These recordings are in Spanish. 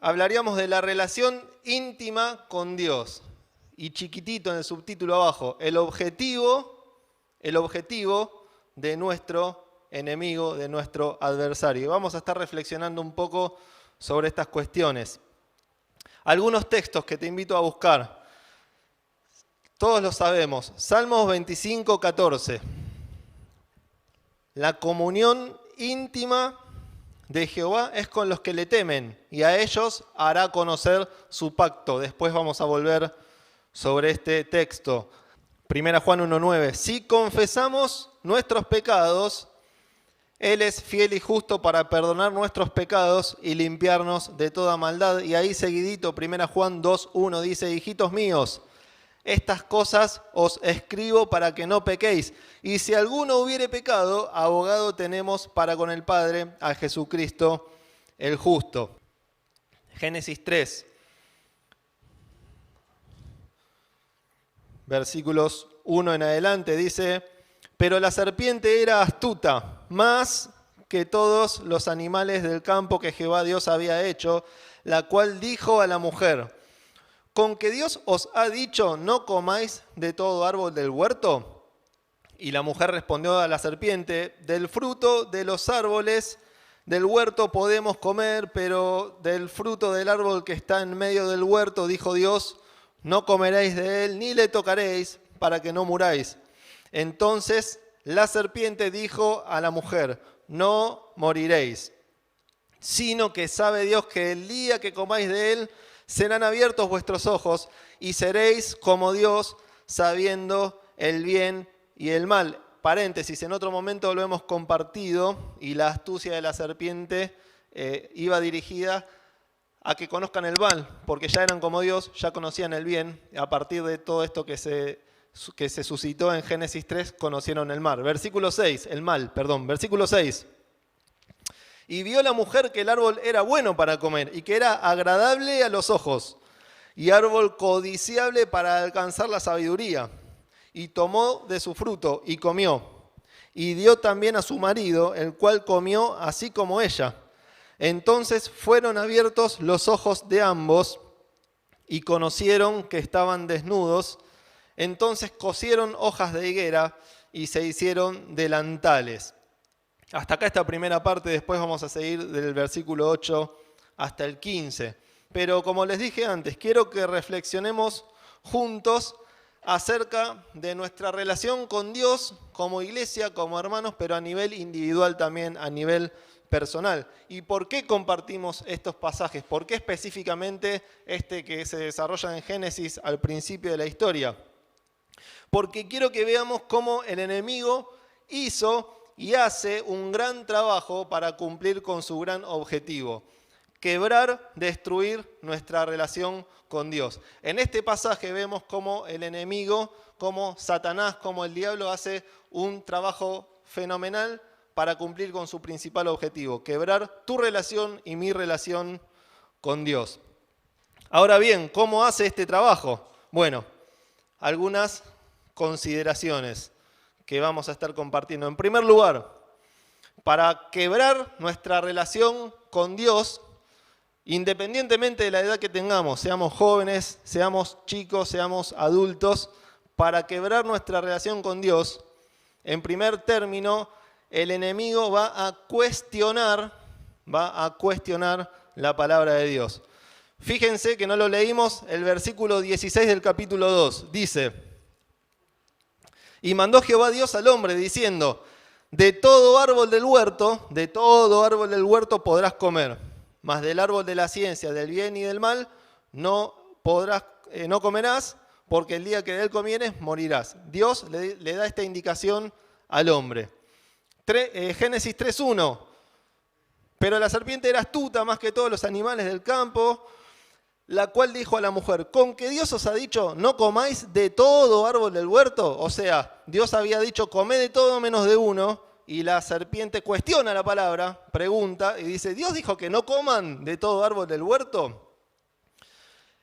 hablaríamos de la relación íntima con Dios. Y chiquitito en el subtítulo abajo, el objetivo de nuestro enemigo, de nuestro adversario. Y vamos a estar reflexionando un poco sobre estas cuestiones. Algunos textos que te invito a buscar. Todos lo sabemos. Salmos 25, 14. La comunión íntima de Jehová es con los que le temen, y a ellos hará conocer su pacto. Después vamos a volver sobre este texto. 1 Juan 1:9. Si confesamos nuestros pecados, Él es fiel y justo para perdonar nuestros pecados y limpiarnos de toda maldad. Y ahí seguidito, 1 Juan 2:1 dice: hijitos míos, estas cosas os escribo para que no pequéis. Y si alguno hubiere pecado, abogado tenemos para con el Padre, a Jesucristo el justo. Génesis 3, versículos 1 en adelante, dice: pero la serpiente era astuta, más que todos los animales del campo que Jehová Dios había hecho, la cual dijo a la mujer: ¿con que Dios os ha dicho, no comáis de todo árbol del huerto? Y la mujer respondió a la serpiente: del fruto de los árboles del huerto podemos comer, pero del fruto del árbol que está en medio del huerto, dijo Dios, no comeréis de él, ni le tocaréis, para que no muráis. Entonces la serpiente dijo a la mujer: no moriréis, sino que sabe Dios que el día que comáis de él, serán abiertos vuestros ojos y seréis como Dios, sabiendo el bien y el mal. Paréntesis, en otro momento lo hemos compartido y la astucia de la serpiente iba dirigida a que conozcan el mal, porque ya eran como Dios, ya conocían el bien. A partir de todo esto que se suscitó en Génesis 3, conocieron el mal. Versículo 6. Y vio la mujer que el árbol era bueno para comer y que era agradable a los ojos y árbol codiciable para alcanzar la sabiduría. Y tomó de su fruto y comió. Y dio también a su marido, el cual comió así como ella. Entonces fueron abiertos los ojos de ambos y conocieron que estaban desnudos. Entonces cosieron hojas de higuera y se hicieron delantales. Hasta acá esta primera parte, después vamos a seguir del versículo 8 hasta el 15. Pero como les dije antes, quiero que reflexionemos juntos acerca de nuestra relación con Dios como iglesia, como hermanos, pero a nivel individual también, a nivel personal. ¿Y por qué compartimos estos pasajes? ¿Por qué específicamente este que se desarrolla en Génesis al principio de la historia? Porque quiero que veamos cómo el enemigo hizo y hace un gran trabajo para cumplir con su gran objetivo: quebrar, destruir nuestra relación con Dios. En este pasaje vemos cómo el enemigo, cómo Satanás, cómo el diablo hace un trabajo fenomenal para cumplir con su principal objetivo: quebrar tu relación y mi relación con Dios. Ahora bien, ¿cómo hace este trabajo? Bueno, algunas consideraciones que vamos a estar compartiendo. En primer lugar, para quebrar nuestra relación con Dios, independientemente de la edad que tengamos, seamos jóvenes, seamos chicos, seamos adultos, para quebrar nuestra relación con Dios, en primer término, el enemigo va a cuestionar la palabra de Dios. Fíjense que no lo leímos, el versículo 16 del capítulo 2 dice: y mandó Jehová Dios al hombre diciendo: de todo árbol del huerto podrás comer, mas del árbol de la ciencia, del bien y del mal, no comerás, porque el día que de él comieres morirás. Dios le da esta indicación al hombre. Génesis 3:1. Pero la serpiente era astuta más que todos los animales del campo, la cual dijo a la mujer: ¿con que Dios os ha dicho, no comáis de todo árbol del huerto? O sea, Dios había dicho, comé de todo menos de uno, y la serpiente cuestiona la palabra, pregunta, y dice: ¿Dios dijo que no coman de todo árbol del huerto?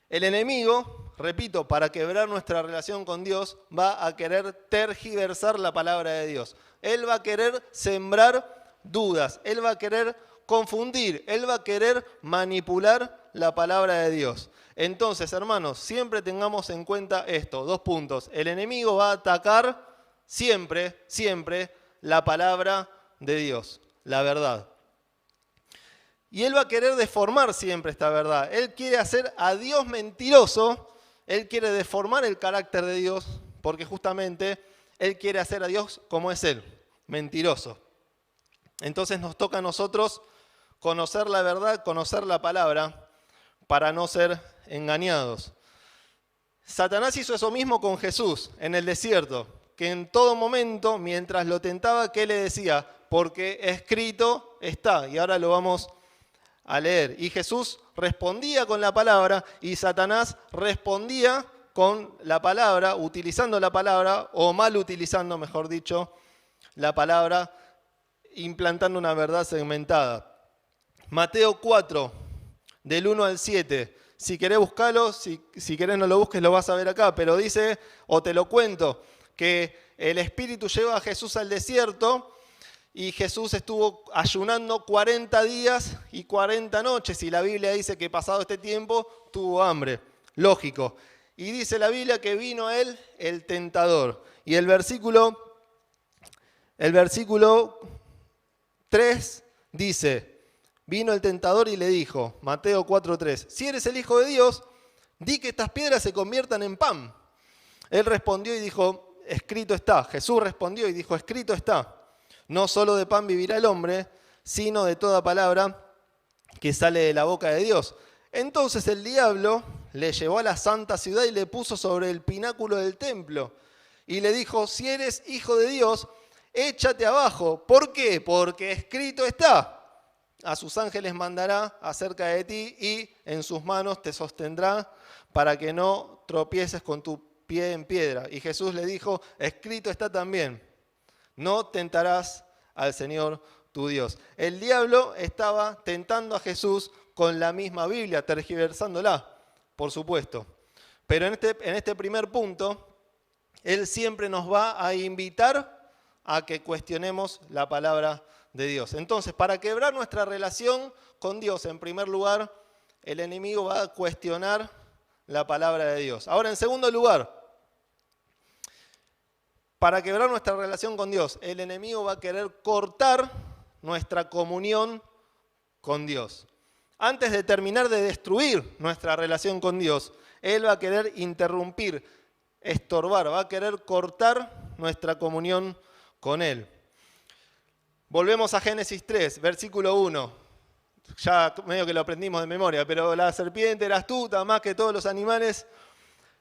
El enemigo, repito, para quebrar nuestra relación con Dios, va a querer tergiversar la palabra de Dios. Él va a querer sembrar dudas, él va a querer confundir, él va a querer manipular la palabra de Dios. Entonces, hermanos, siempre tengamos en cuenta esto, 2 puntos. El enemigo va a atacar siempre, siempre la palabra de Dios, la verdad. Y él va a querer deformar siempre esta verdad. Él quiere hacer a Dios mentiroso, él quiere deformar el carácter de Dios, porque justamente él quiere hacer a Dios como es él, mentiroso. Entonces nos toca a nosotros conocer la verdad, conocer la palabra, para no ser engañados. Satanás hizo eso mismo con Jesús en el desierto, que en todo momento, mientras lo tentaba, ¿qué le decía? Porque escrito está, y ahora lo vamos a leer. Y Jesús respondía con la palabra, y Satanás respondía con la palabra, utilizando la palabra, o mal utilizando, mejor dicho, la palabra, implantando una verdad segmentada. Mateo 4, del 1 al 7. Si querés buscarlo, si querés no lo busques, lo vas a ver acá, pero dice, o te lo cuento, que el Espíritu lleva a Jesús al desierto y Jesús estuvo ayunando 40 días y 40 noches, y la Biblia dice que pasado este tiempo tuvo hambre, lógico. Y dice la Biblia que vino a él el tentador. Y el versículo 3 dice, vino el tentador y le dijo, Mateo 4:3, si eres el Hijo de Dios, di que estas piedras se conviertan en pan. Él respondió y dijo, escrito está. Jesús respondió y dijo, escrito está. No solo de pan vivirá el hombre, sino de toda palabra que sale de la boca de Dios. Entonces el diablo le llevó a la santa ciudad y le puso sobre el pináculo del templo. Y le dijo, si eres Hijo de Dios, échate abajo. ¿Por qué? Porque escrito está. A sus ángeles mandará acerca de ti y en sus manos te sostendrá para que no tropieces con tu pie en piedra. Y Jesús le dijo, escrito está también, no tentarás al Señor tu Dios. El diablo estaba tentando a Jesús con la misma Biblia, tergiversándola, por supuesto. Pero en este primer punto, él siempre nos va a invitar a que cuestionemos la palabra de Dios. Entonces, para quebrar nuestra relación con Dios, en primer lugar, el enemigo va a cuestionar la palabra de Dios. Ahora, en segundo lugar, para quebrar nuestra relación con Dios, el enemigo va a querer cortar nuestra comunión con Dios. Antes de terminar de destruir nuestra relación con Dios, él va a querer interrumpir, estorbar, va a querer cortar nuestra comunión con él. Volvemos a Génesis 3, versículo 1. Ya medio que lo aprendimos de memoria, pero la serpiente era astuta más que todos los animales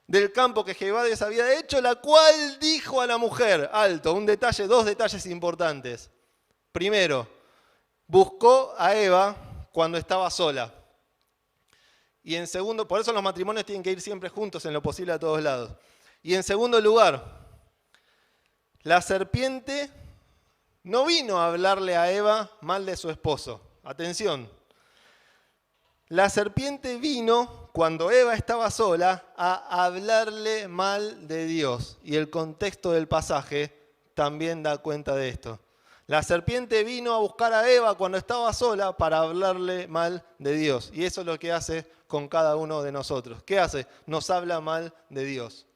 del campo que Jehová Dios había hecho, la cual dijo a la mujer, alto, dos detalles importantes. Primero, buscó a Eva cuando estaba sola. Y en segundo, por eso los matrimonios tienen que ir siempre juntos en lo posible a todos lados. Y en segundo lugar, la serpiente no vino a hablarle a Eva mal de su esposo. Atención. La serpiente vino, cuando Eva estaba sola, a hablarle mal de Dios. Y el contexto del pasaje también da cuenta de esto. La serpiente vino a buscar a Eva cuando estaba sola para hablarle mal de Dios. Y eso es lo que hace con cada uno de nosotros. ¿Qué hace? Nos habla mal de Dios.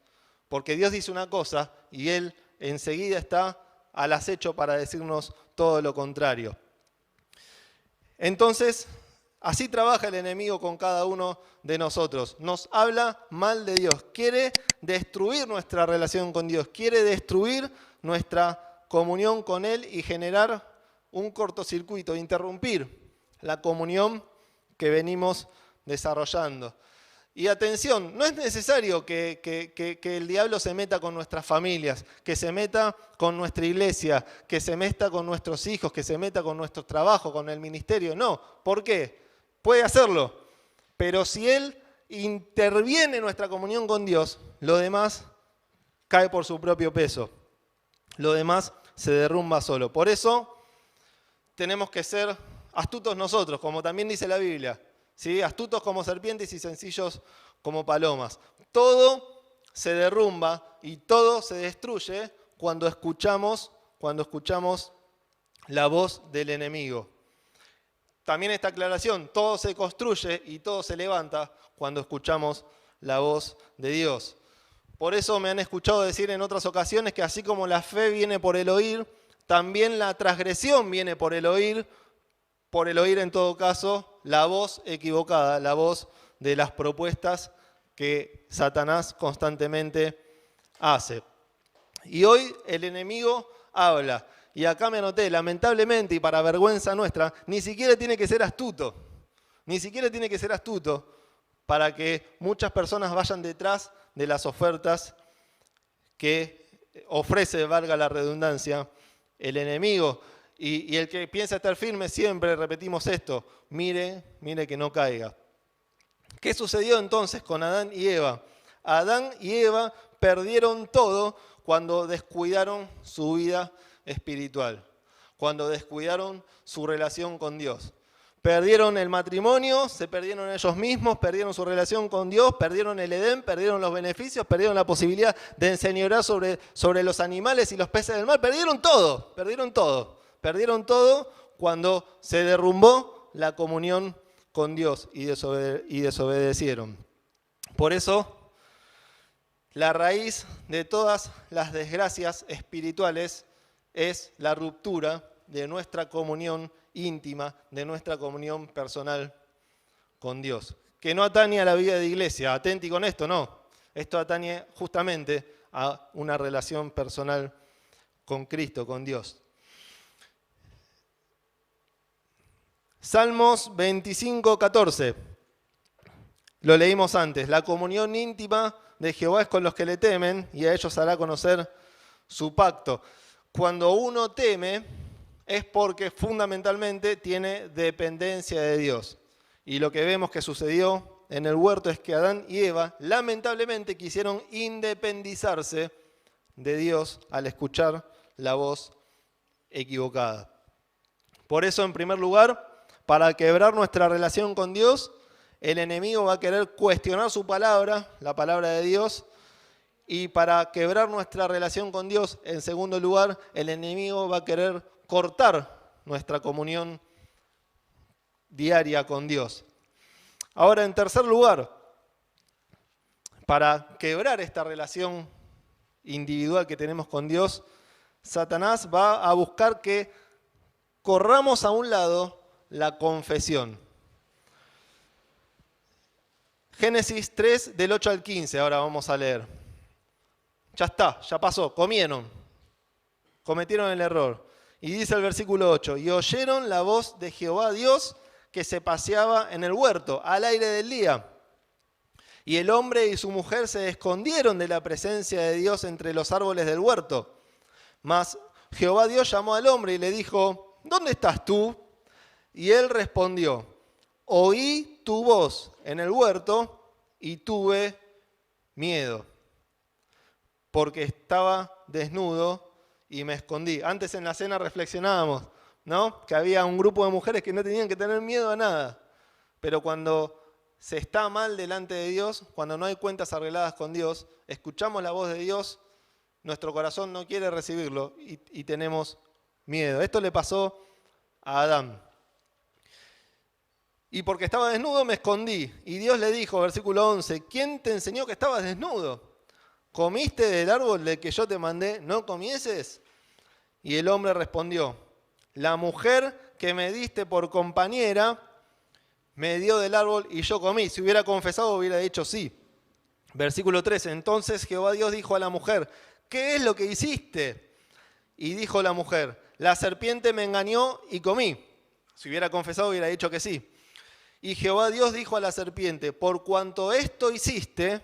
Porque Dios dice una cosa y Él enseguida está al acecho para decirnos todo lo contrario. Entonces, así trabaja el enemigo con cada uno de nosotros. Nos habla mal de Dios. Quiere destruir nuestra relación con Dios. Quiere destruir nuestra comunión con Él y generar un cortocircuito, interrumpir la comunión que venimos desarrollando. Y atención, no es necesario que el diablo se meta con nuestras familias, que se meta con nuestra iglesia, que se meta con nuestros hijos, que se meta con nuestro trabajo, con el ministerio. No, ¿por qué? Puede hacerlo, pero si él interviene en nuestra comunión con Dios, lo demás cae por su propio peso. Lo demás se derrumba solo. Por eso tenemos que ser astutos nosotros, como también dice la Biblia. ¿Sí? Astutos como serpientes y sencillos como palomas. Todo se derrumba y todo se destruye cuando escuchamos la voz del enemigo. también esta aclaración, todo se construye y todo se levanta cuando escuchamos la voz de Dios. Por eso me han escuchado decir en otras ocasiones que así como la fe viene por el oír, también la transgresión viene por el oír en todo caso, la voz equivocada, la voz de las propuestas que Satanás constantemente hace. Y hoy el enemigo habla. Y acá me anoté, lamentablemente y para vergüenza nuestra, ni siquiera tiene que ser astuto. Ni siquiera tiene que ser astuto para que muchas personas vayan detrás de las ofertas que ofrece, valga la redundancia, el enemigo. Y el que piensa estar firme, siempre repetimos esto, mire que no caiga. ¿Qué sucedió entonces con Adán y Eva? Adán y Eva perdieron todo cuando descuidaron su vida espiritual, cuando descuidaron su relación con Dios. Perdieron el matrimonio, se perdieron ellos mismos, perdieron su relación con Dios, perdieron el Edén, perdieron los beneficios, perdieron la posibilidad de enseñorear sobre los animales y los peces del mar, perdieron todo. Perdieron todo cuando se derrumbó la comunión con Dios y desobedecieron. Por eso, la raíz de todas las desgracias espirituales es la ruptura de nuestra comunión íntima, de nuestra comunión personal con Dios. Que no atañe a la vida de iglesia, atenti con esto, no. Esto atañe justamente a una relación personal con Cristo, con Dios. Salmos 25:14. Lo leímos antes. La comunión íntima de Jehová es con los que le temen y a ellos hará conocer su pacto. Cuando uno teme es porque fundamentalmente tiene dependencia de Dios. Y lo que vemos que sucedió en el huerto es que Adán y Eva lamentablemente quisieron independizarse de Dios al escuchar la voz equivocada. Por eso, en primer lugar, para quebrar nuestra relación con Dios, el enemigo va a querer cuestionar su palabra, la palabra de Dios, y para quebrar nuestra relación con Dios, en segundo lugar, el enemigo va a querer cortar nuestra comunión diaria con Dios. Ahora, en tercer lugar, para quebrar esta relación individual que tenemos con Dios, Satanás va a buscar que corramos a un lado la confesión. Génesis 3, del 8 al 15, ahora vamos a leer. Ya está, ya pasó, cometieron el error. Y dice el versículo 8, y oyeron la voz de Jehová Dios que se paseaba en el huerto, al aire del día. Y el hombre y su mujer se escondieron de la presencia de Dios entre los árboles del huerto. Mas Jehová Dios llamó al hombre y le dijo, ¿dónde estás tú? Y él respondió, oí tu voz en el huerto y tuve miedo, porque estaba desnudo y me escondí. Antes en la cena reflexionábamos, ¿no? Que había un grupo de mujeres que no tenían que tener miedo a nada. Pero cuando se está mal delante de Dios, cuando no hay cuentas arregladas con Dios, escuchamos la voz de Dios, nuestro corazón no quiere recibirlo y tenemos miedo. Esto le pasó a Adán. Y porque estaba desnudo me escondí. Y Dios le dijo, versículo 11, ¿quién te enseñó que estabas desnudo? ¿Comiste del árbol del que yo te mandé, no comieses? Y el hombre respondió, la mujer que me diste por compañera me dio del árbol y yo comí. Si hubiera confesado hubiera dicho sí. Versículo 13, entonces Jehová Dios dijo a la mujer, ¿qué es lo que hiciste? Y dijo la mujer, la serpiente me engañó y comí. Si hubiera confesado hubiera dicho que sí. Y Jehová Dios dijo a la serpiente, por cuanto esto hiciste,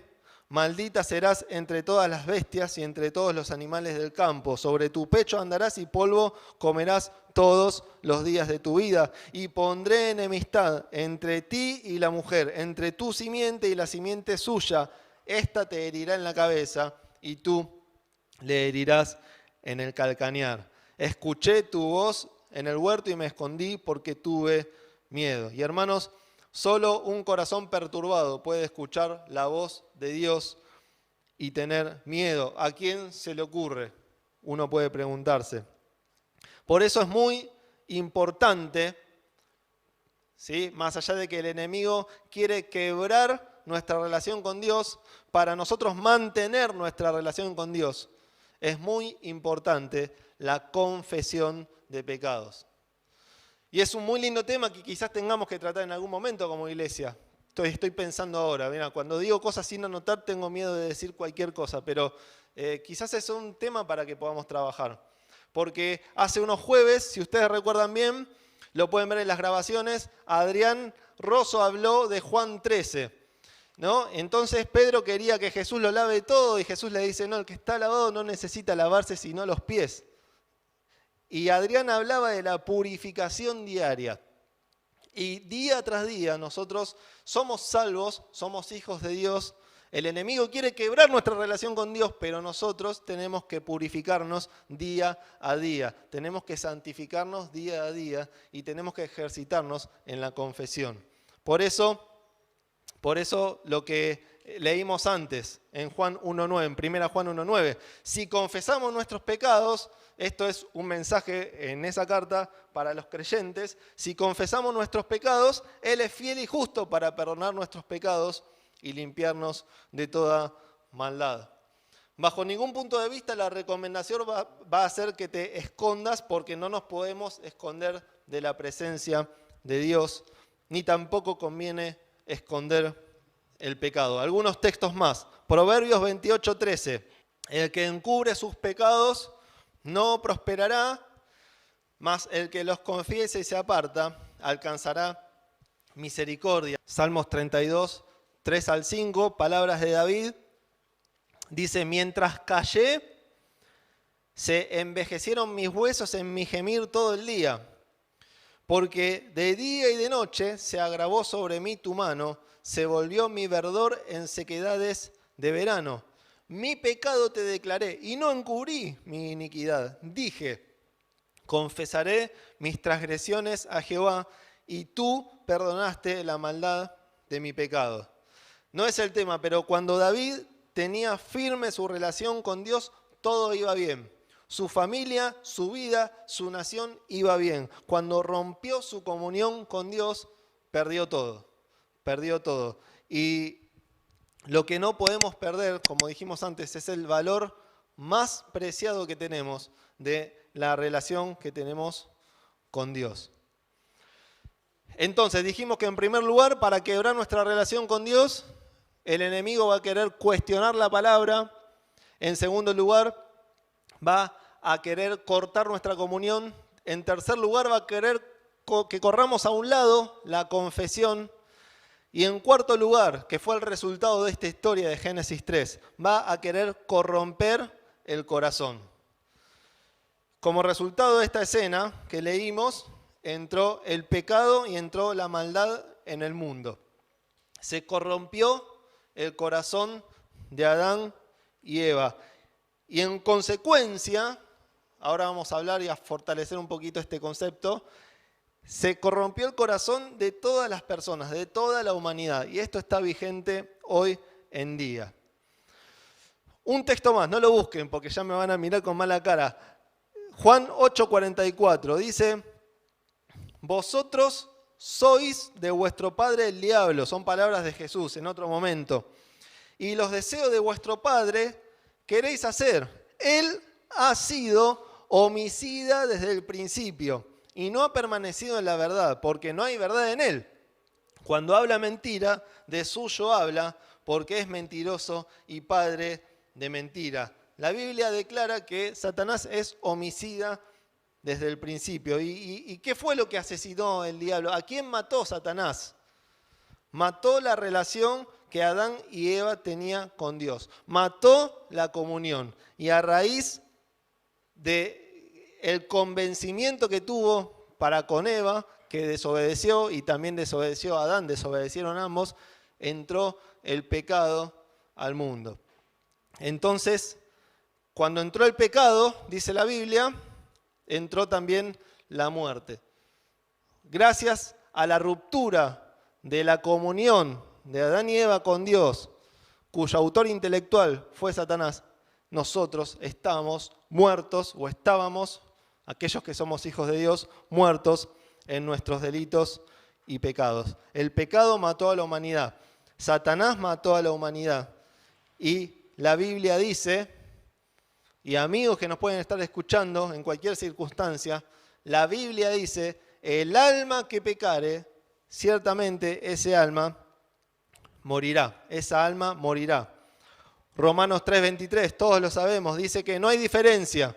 maldita serás entre todas las bestias y entre todos los animales del campo. Sobre tu pecho andarás y polvo comerás todos los días de tu vida. Y pondré enemistad entre ti y la mujer, entre tu simiente y la simiente suya. Esta te herirá en la cabeza y tú le herirás en el calcañar. Escuché tu voz en el huerto y me escondí porque tuve miedo. Y hermanos, solo un corazón perturbado puede escuchar la voz de Dios y tener miedo. ¿A quién se le ocurre? Uno puede preguntarse. Por eso es muy importante ¿sí? Más allá de que el enemigo quiere quebrar nuestra relación con Dios, para nosotros mantener nuestra relación con Dios, es muy importante la confesión de pecados. Y es un muy lindo tema que quizás tengamos que tratar en algún momento como iglesia. Estoy pensando ahora, mira, cuando digo cosas sin anotar tengo miedo de decir cualquier cosa, pero quizás es un tema para que podamos trabajar. Porque hace unos jueves, si ustedes recuerdan bien, lo pueden ver en las grabaciones, Adrián Rosso habló de Juan 13, ¿no? Entonces Pedro quería que Jesús lo lave todo y Jesús le dice, no, el que está lavado no necesita lavarse sino los pies. Y Adrián hablaba de la purificación diaria. Y día tras día nosotros somos salvos, somos hijos de Dios. El enemigo quiere quebrar nuestra relación con Dios, pero nosotros tenemos que purificarnos día a día. Tenemos que santificarnos día a día y tenemos que ejercitarnos en la confesión. Por eso lo que leímos antes en Juan 1.9, en 1 Juan 1.9, si confesamos nuestros pecados, esto es un mensaje en esa carta para los creyentes, si confesamos nuestros pecados, Él es fiel y justo para perdonar nuestros pecados y limpiarnos de toda maldad. Bajo ningún punto de vista la recomendación va a ser que te escondas, porque no nos podemos esconder de la presencia de Dios, ni tampoco conviene esconder el pecado. Algunos textos más. Proverbios 28:13. El que encubre sus pecados no prosperará, mas el que los confiese y se aparta alcanzará misericordia. Salmos 32, 3 al 5, palabras de David. Dice, mientras callé, se envejecieron mis huesos en mi gemir todo el día, porque de día y de noche se agravó sobre mí tu mano, se volvió mi verdor en sequedades de verano. Mi pecado te declaré y no encubrí mi iniquidad. Dije, confesaré mis transgresiones a Jehová y tú perdonaste la maldad de mi pecado. No es el tema, pero cuando David tenía firme su relación con Dios, todo iba bien. Su familia, su vida, su nación iba bien. Cuando rompió su comunión con Dios, perdió todo. Perdió todo. Y lo que no podemos perder, como dijimos antes, es el valor más preciado que tenemos de la relación que tenemos con Dios. Entonces, dijimos que en primer lugar, para quebrar nuestra relación con Dios, el enemigo va a querer cuestionar la palabra. En segundo lugar, va a querer cortar nuestra comunión. En tercer lugar, va a querer que corramos a un lado la confesión. Y en cuarto lugar, que fue el resultado de esta historia de Génesis 3, va a querer corromper el corazón. Como resultado de esta escena que leímos, entró el pecado y entró la maldad en el mundo. Se corrompió el corazón de Adán y Eva. Y en consecuencia, ahora vamos a hablar y a fortalecer un poquito este concepto, se corrompió el corazón de todas las personas, de toda la humanidad. Y esto está vigente hoy en día. Un texto más, no lo busquen porque ya me van a mirar con mala cara. Juan 8:44 dice, vosotros sois de vuestro padre el diablo. Son palabras de Jesús en otro momento. Y los deseos de vuestro padre queréis hacer. Él ha sido homicida desde el principio y no ha permanecido en la verdad, porque no hay verdad en él. Cuando habla mentira, de suyo habla, porque es mentiroso y padre de mentira. La Biblia declara que Satanás es homicida desde el principio. ¿Y qué fue lo que asesinó el diablo? ¿A quién mató Satanás? Mató la relación que Adán y Eva tenían con Dios. Mató la comunión. Y a raíz del convencimiento que tuvo para con Eva, que desobedeció y también desobedeció a Adán, desobedecieron ambos, entró el pecado al mundo. Entonces, cuando entró el pecado, dice la Biblia, entró también la muerte. Gracias a la ruptura de la comunión de Adán y Eva con Dios, cuyo autor intelectual fue Satanás, nosotros estamos muertos, o estábamos, aquellos que somos hijos de Dios, muertos en nuestros delitos y pecados. El pecado mató a la humanidad. Satanás mató a la humanidad. Y la Biblia dice, y amigos que nos pueden estar escuchando en cualquier circunstancia, la Biblia dice, el alma que pecare, ciertamente ese alma morirá. Esa alma morirá. Romanos 3:23, todos lo sabemos, dice que no hay diferencia.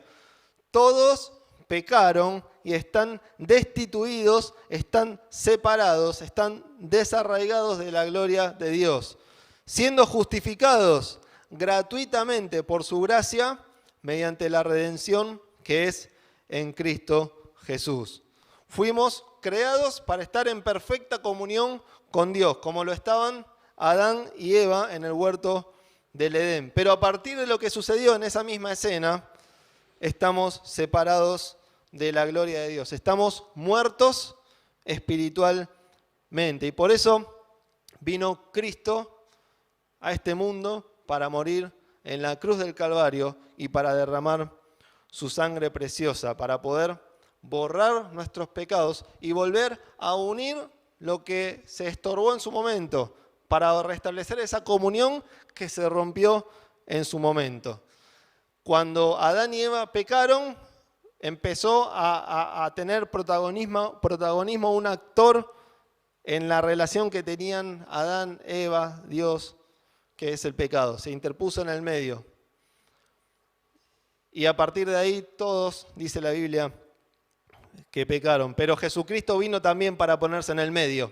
Todos pecaron y están destituidos, están separados, están desarraigados de la gloria de Dios, siendo justificados gratuitamente por su gracia mediante la redención que es en Cristo Jesús. Fuimos creados para estar en perfecta comunión con Dios, como lo estaban Adán y Eva en el huerto del Edén. Pero a partir de lo que sucedió en esa misma escena, estamos separados de la gloria de Dios. Estamos muertos espiritualmente. Y por eso vino Cristo a este mundo para morir en la cruz del Calvario y para derramar su sangre preciosa, para poder borrar nuestros pecados y volver a unir lo que se estorbó en su momento, para restablecer esa comunión que se rompió en su momento. Cuando Adán y Eva pecaron, empezó a tener protagonismo un actor en la relación que tenían Adán, Eva, Dios, que es el pecado. Se interpuso en el medio. Y a partir de ahí todos, dice la Biblia, que pecaron. Pero Jesucristo vino también para ponerse en el medio,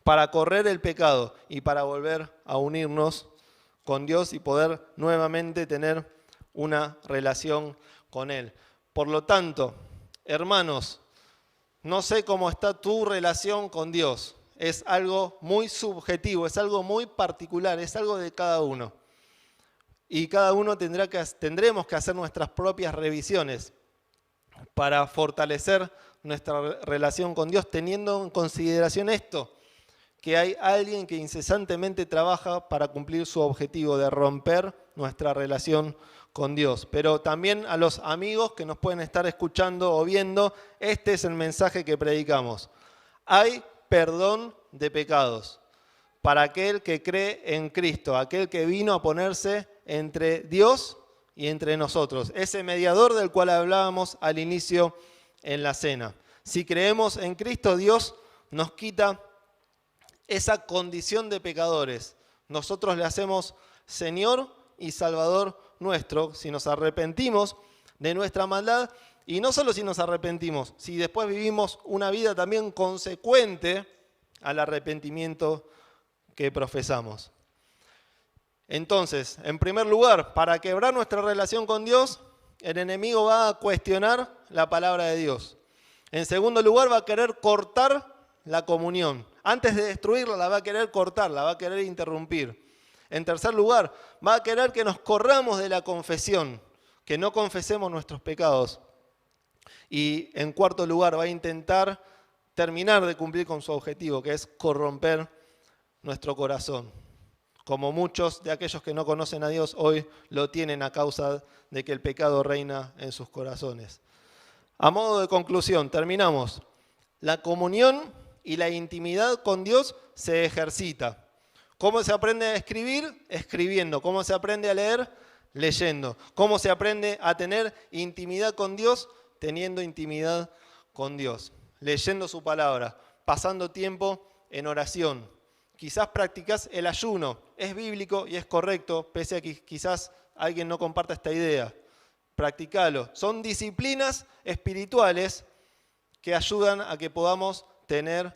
para correr el pecado y para volver a unirnos con Dios y poder nuevamente tener una relación con Él. Por lo tanto, hermanos, no sé cómo está tu relación con Dios. Es algo muy subjetivo, es algo muy particular, es algo de cada uno. Y cada uno tendremos que hacer nuestras propias revisiones para fortalecer nuestra relación con Dios, teniendo en consideración esto, que hay alguien que incesantemente trabaja para cumplir su objetivo de romper nuestra relación con Dios. Pero también a los amigos que nos pueden estar escuchando o viendo, este es el mensaje que predicamos. Hay perdón de pecados para aquel que cree en Cristo, aquel que vino a ponerse entre Dios y entre nosotros, ese mediador del cual hablábamos al inicio en la cena. Si creemos en Cristo, Dios nos quita esa condición de pecadores. Nosotros le hacemos Señor y Salvador nuestro si nos arrepentimos de nuestra maldad, y no solo si nos arrepentimos, si después vivimos una vida también consecuente al arrepentimiento que profesamos. Entonces, en primer lugar, para quebrar nuestra relación con Dios, el enemigo va a cuestionar la palabra de Dios. En segundo lugar, va a querer cortar la comunión. Antes de destruirla, la va a querer cortar, la va a querer interrumpir. En tercer lugar, va a querer que nos corramos de la confesión, que no confesemos nuestros pecados. Y en cuarto lugar, va a intentar terminar de cumplir con su objetivo, que es corromper nuestro corazón, como muchos de aquellos que no conocen a Dios hoy lo tienen a causa de que el pecado reina en sus corazones. A modo de conclusión, terminamos. La comunión y la intimidad con Dios se ejercita. ¿Cómo se aprende a escribir? Escribiendo. ¿Cómo se aprende a leer? Leyendo. ¿Cómo se aprende a tener intimidad con Dios? Teniendo intimidad con Dios. Leyendo su palabra, pasando tiempo en oración. Quizás practicás el ayuno, es bíblico y es correcto, pese a que quizás alguien no comparta esta idea. Practicalo. Son disciplinas espirituales que ayudan a que podamos tener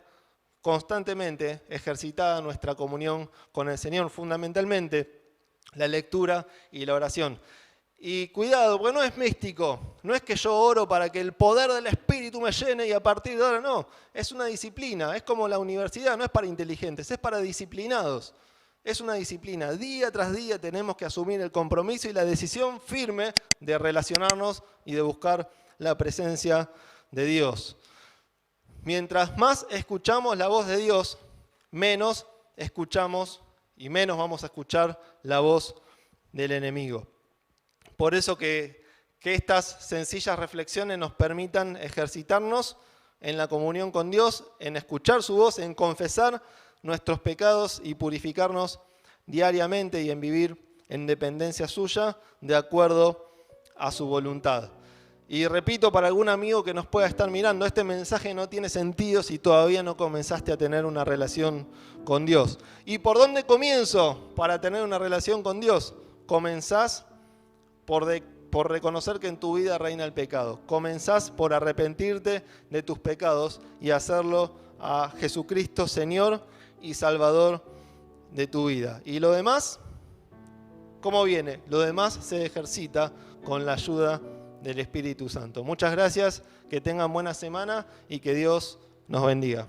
constantemente ejercitada nuestra comunión con el Señor, fundamentalmente la lectura y la oración. Y cuidado, porque no es místico, no es que yo oro para que el poder del Espíritu me llene y a partir de ahora no, es una disciplina, es como la universidad, no es para inteligentes, es para disciplinados. Es una disciplina, día tras día tenemos que asumir el compromiso y la decisión firme de relacionarnos y de buscar la presencia de Dios. Mientras más escuchamos la voz de Dios, menos escuchamos y menos vamos a escuchar la voz del enemigo. Por eso que estas sencillas reflexiones nos permitan ejercitarnos en la comunión con Dios, en escuchar su voz, en confesar nuestros pecados y purificarnos diariamente y en vivir en dependencia suya de acuerdo a su voluntad. Y repito, para algún amigo que nos pueda estar mirando, este mensaje no tiene sentido si todavía no comenzaste a tener una relación con Dios. ¿Y por dónde comienzo para tener una relación con Dios? Comenzás por reconocer que en tu vida reina el pecado. Comenzás por arrepentirte de tus pecados y hacerlo a Jesucristo, Señor y Salvador de tu vida. Y lo demás, ¿cómo viene? Lo demás se ejercita con la ayuda del Espíritu Santo. Muchas gracias, que tengan buena semana y que Dios nos bendiga.